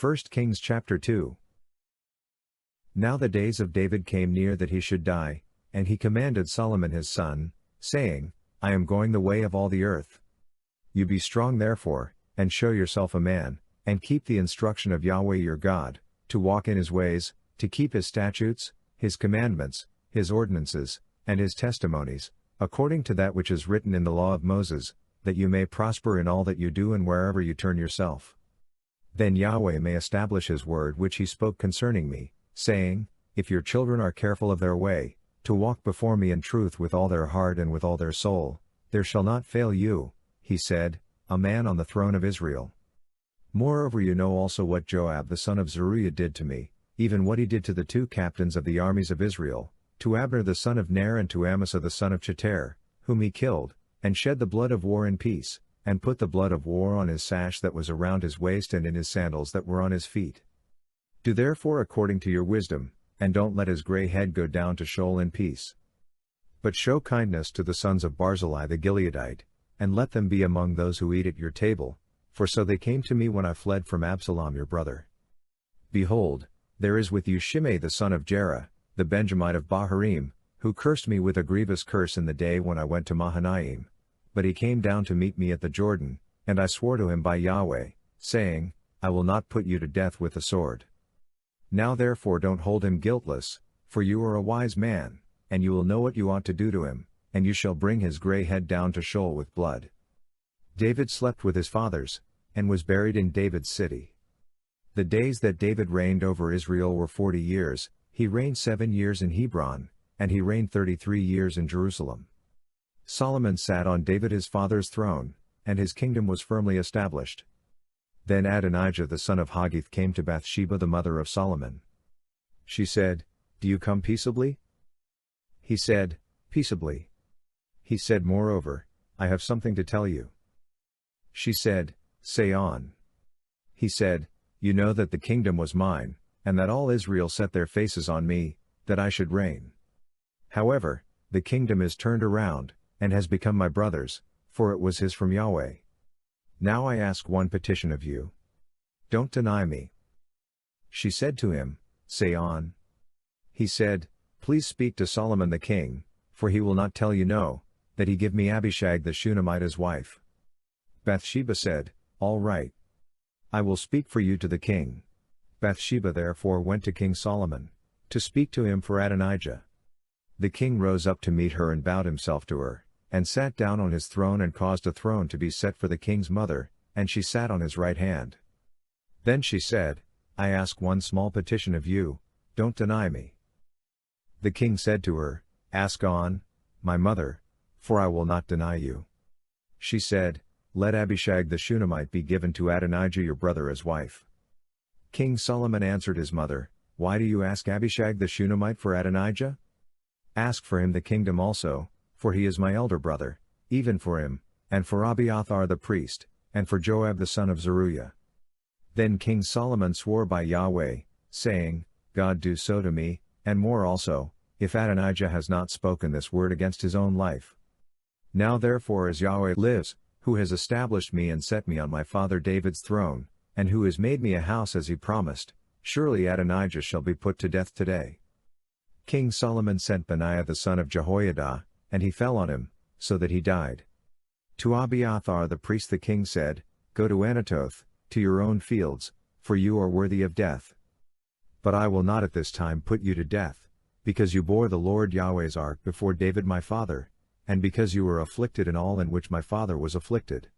1 Kings chapter 2. Now the days of David came near that he should die, and he commanded Solomon his son, saying, I am going the way of all the earth. You be strong therefore, and show yourself a man, and keep the instruction of Yahweh your God, to walk in his ways, to keep his statutes, his commandments, his ordinances, and his testimonies, according to that which is written in the law of Moses, that you may prosper in all that you do and wherever you turn yourself. Then Yahweh may establish his word which he spoke concerning me, saying, If your children are careful of their way, to walk before me in truth with all their heart and with all their soul, there shall not fail you, he said, a man on the throne of Israel. Moreover you know also what Joab the son of Zeruiah did to me, even what he did to the two captains of the armies of Israel, to Abner the son of Ner and to Amasa the son of Cheter, whom he killed, and shed the blood of war in peace, and put the blood of war on his sash that was around his waist and in his sandals that were on his feet. Do therefore according to your wisdom, and don't let his gray head go down to Sheol in peace. But show kindness to the sons of Barzillai the Gileadite, and let them be among those who eat at your table, for so they came to me when I fled from Absalom your brother. Behold, there is with you Shimei the son of Jerah, the Benjamite of Bahurim, who cursed me with a grievous curse in the day when I went to Mahanaim. But he came down to meet me at the Jordan, and I swore to him by Yahweh, saying, I will not put you to death with the sword. Now therefore don't hold him guiltless, for you are a wise man, and you will know what you ought to do to him, and you shall bring his gray head down to Sheol with blood. David slept with his fathers, and was buried in David's city. The days that David reigned over Israel were 40 years, he reigned 7 years in Hebron, and he reigned 33 years in Jerusalem. Solomon sat on David his father's throne, and his kingdom was firmly established. Then Adonijah the son of Haggith came to Bathsheba the mother of Solomon. She said, Do you come peaceably? He said, Peaceably. He said moreover, I have something to tell you. She said, Say on. He said, You know that the kingdom was mine, and that all Israel set their faces on me, that I should reign. However, the kingdom is turned around, and has become my brother's, for it was his from Yahweh. Now I ask one petition of you. Don't deny me. She said to him, Say on. He said, Please speak to Solomon the king, for he will not tell you no, that he give me Abishag the Shunammite as wife. Bathsheba said, All right. I will speak for you to the king. Bathsheba therefore went to King Solomon, to speak to him for Adonijah. The king rose up to meet her and bowed himself to her, and sat down on his throne and caused a throne to be set for the king's mother, and she sat on his right hand. Then she said, I ask one small petition of you, don't deny me. The king said to her, Ask on, my mother, for I will not deny you. She said, Let Abishag the Shunammite be given to Adonijah your brother as wife. King Solomon answered his mother, Why do you ask Abishag the Shunammite for Adonijah? Ask for him the kingdom also, for he is my elder brother, even for him, and for Abiathar the priest, and for Joab the son of Zeruiah. Then King Solomon swore by Yahweh, saying, God do so to me, and more also, if Adonijah has not spoken this word against his own life. Now therefore as Yahweh lives, who has established me and set me on my father David's throne, and who has made me a house as he promised, surely Adonijah shall be put to death today. King Solomon sent Benaiah the son of Jehoiada, and he fell on him, so that he died. To Abiathar the priest the king said, Go to Anatoth, to your own fields, for you are worthy of death. But I will not at this time put you to death, because you bore the Lord Yahweh's ark before David my father, and because you were afflicted in all in which my father was afflicted.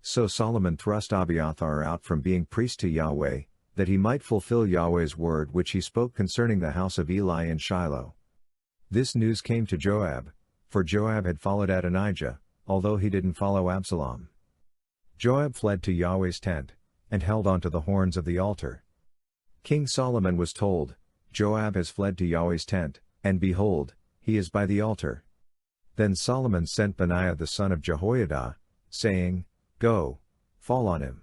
So Solomon thrust Abiathar out from being priest to Yahweh, that he might fulfill Yahweh's word which he spoke concerning the house of Eli in Shiloh. This news came to Joab, for Joab had followed Adonijah, although he didn't follow Absalom. Joab fled to Yahweh's tent, and held on to the horns of the altar. King Solomon was told, Joab has fled to Yahweh's tent, and behold, he is by the altar. Then Solomon sent Benaiah the son of Jehoiada, saying, Go, fall on him.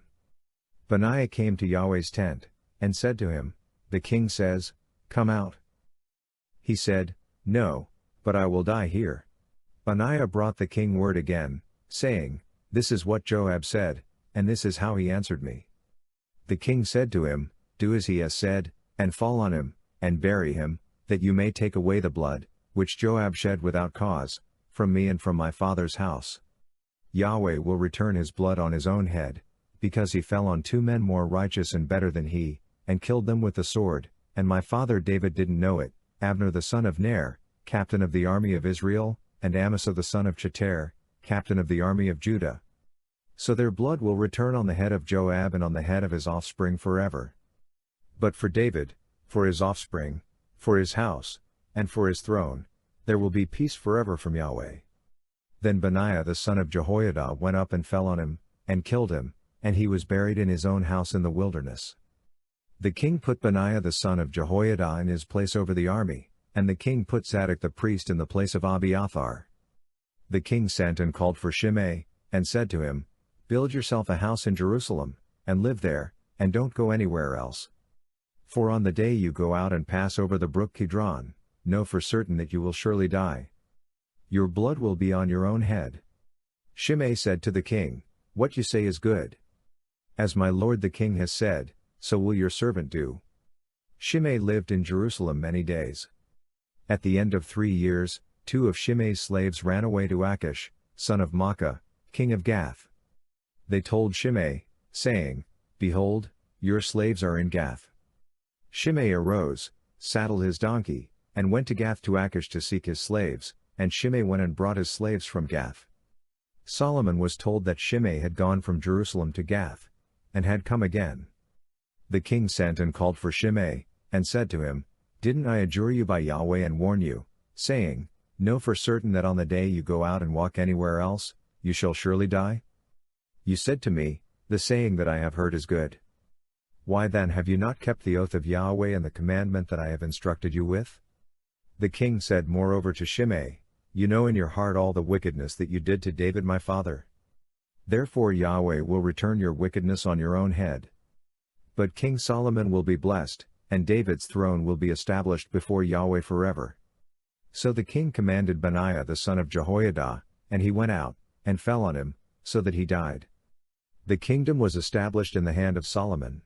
Benaiah came to Yahweh's tent, and said to him, The king says, Come out. He said, No, but I will die here. Benaiah brought the king word again, saying, This is what Joab said, and this is how he answered me. The king said to him, Do as he has said, and fall on him, and bury him, that you may take away the blood, which Joab shed without cause, from me and from my father's house. Yahweh will return his blood on his own head, because he fell on 2 men more righteous and better than he, and killed them with the sword, and my father David didn't know it, Abner the son of Ner, captain of the army of Israel, and Amasa the son of Cheter, captain of the army of Judah. So their blood will return on the head of Joab and on the head of his offspring forever. But for David, for his offspring, for his house, and for his throne, there will be peace forever from Yahweh. Then Benaiah the son of Jehoiada went up and fell on him, and killed him, and he was buried in his own house in the wilderness. The king put Benaiah the son of Jehoiada in his place over the army, and the king put Zadok the priest in the place of Abiathar. The king sent and called for Shimei, and said to him, Build yourself a house in Jerusalem, and live there, and don't go anywhere else. For on the day you go out and pass over the brook Kidron, know for certain that you will surely die. Your blood will be on your own head. Shimei said to the king, What you say is good. As my lord the king has said, so will your servant do. Shimei lived in Jerusalem many days. At the end of 3 years, 2 of Shimei's slaves ran away to Achish, son of Maacah, king of Gath. They told Shimei, saying, Behold, your slaves are in Gath. Shimei arose, saddled his donkey, and went to Gath to Achish to seek his slaves, and Shimei went and brought his slaves from Gath. Solomon was told that Shimei had gone from Jerusalem to Gath, and had come again. The king sent and called for Shimei, and said to him, Didn't I adjure you by Yahweh and warn you, saying, Know for certain that on the day you go out and walk anywhere else, you shall surely die? You said to me, The saying that I have heard is good. Why then have you not kept the oath of Yahweh and the commandment that I have instructed you with? The king said moreover to Shimei, You know in your heart all the wickedness that you did to David my father. Therefore Yahweh will return your wickedness on your own head. But King Solomon will be blessed, and David's throne will be established before Yahweh forever. So the king commanded Benaiah the son of Jehoiada, and he went out, and fell on him, so that he died. The kingdom was established in the hand of Solomon.